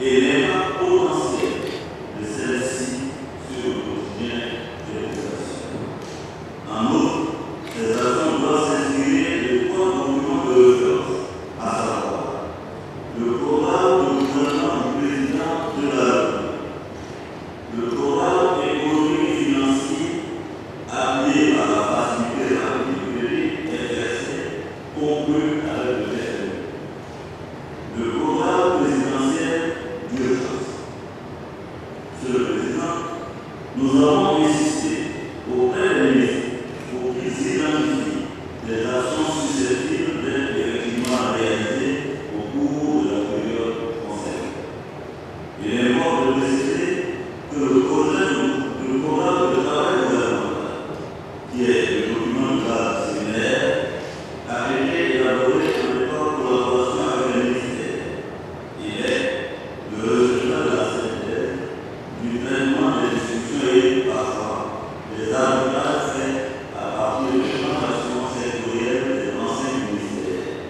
et l'impact potentiel de celle-ci sur le quotidien des populations. En outre, ces actions doivent s'inspirer de trois documents de référence, à savoir le programme de gouvernement du président de la République, le programme économique et financier appuyé par la facilité rapide du crédit exercé, conclu avec le FMI, le programme présidentiel d'urgence. Monsieur le Président, nous avons insisté auprès des ministres pour qu'ils identifient des actions susceptibles d'être effectivement réalisées au cours de la période concernée. Il importe de préciser que le programme de travail gouvernemental, qui est le document de base séminaire, a été élaboré en étroite collaboration avec les ministères. Il est le résultat de la synthèse du traitement des discussions et parfois des arbitrages faits à partir de transactions sectorielles des anciens ministères.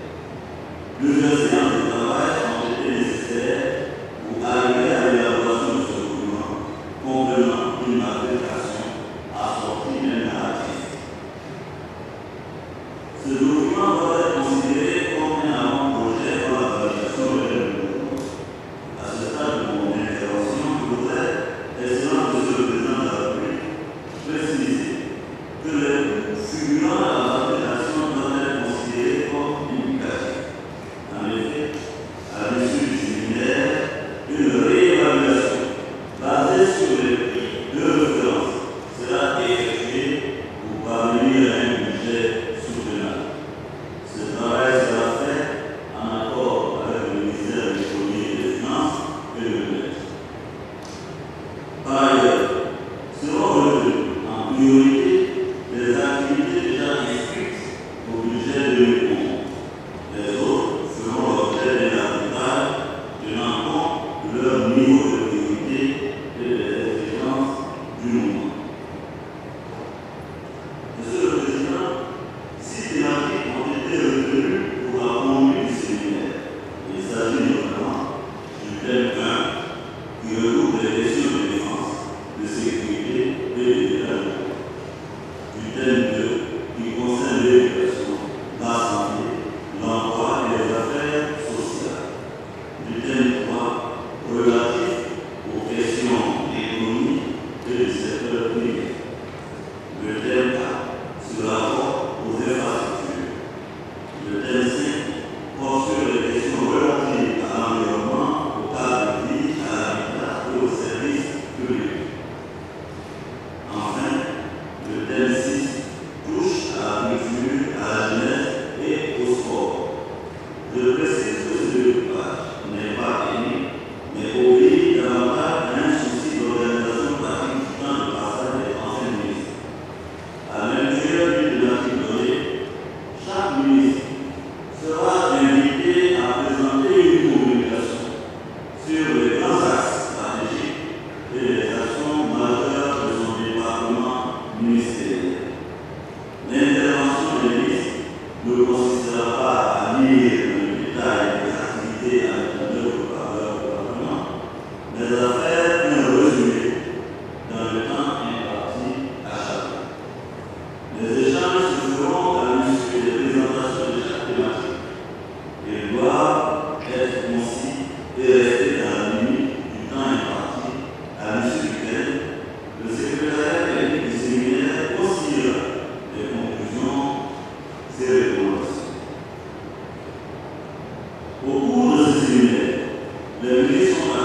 Plusieurs séances de travail ont été nécessaires pour arriver à l'élaboration de ce document, comprenant une application assortie d'un narratif. Ce document doit être considéré comme un avant-projet pour la validation de l'État. À ce stade de mon intervention, je voudrais, Excellence Monsieur le Président de la République, préciser que les figurants de la validation doivent être considérés comme indicatifs. En effet, à l'issue du séminaire, une réévaluation basée sur les prix de référence sera effectuée pour parvenir à un budget soutenable. Ce travail sera fait en accord avec le ministère de l'Économie et des Finances et le MES. Par ailleurs, seront retenues en priorité les activités déjà inscrites au budget 2011. Les autres feront l'objet d'un arbitrage tenant compte de leur niveau de priorité et des exigences du moment. Monsieur le Président, 6 thématiques ont été retenues pour la conduite du séminaire. Il s'agit notamment du thème 1 qui regroupe les questions de défense, de sécurité et de développement. Du thème 2 qui concerne l'éducation, la santé, l'emploi et les affaires sociales. Du thème 3 relatif aux questions d'économie et du secteur privé. Le thème 4 sur la rapport aux infrastructures. Le thème 5 porte sur les questions relatives à l'environnement, au cadre de vie, à l'habitat et aux services publics. Enfin, le thème 6 touche à la culture, à la jeunesse et au sport. Je précise que ce découpage n'est pas unique, mais obéit davantage à un souci d'organisation pratique du temps de passage des anciens ministres. À l'intérieur d'une thématique donnée, chaque ministre sera invité à présenter une communication sur les grands axes stratégiques et les actions majeures de son département ministériel. L'intervention des ministres ne consistera pas à lire dans le détail des activités à l'intérieur par leur gouvernement, mais à faire un résumé dans le temps imparti à chacun. Les échanges se feront à l'issue des présentations de chaque thématique. Ils doivent être concis et rester dans la limite du temps imparti, à l'issue duquel le secrétariat technique du séminaire considérera les conclusions et recommandations. Au cours de ce séminaire, les ministres sont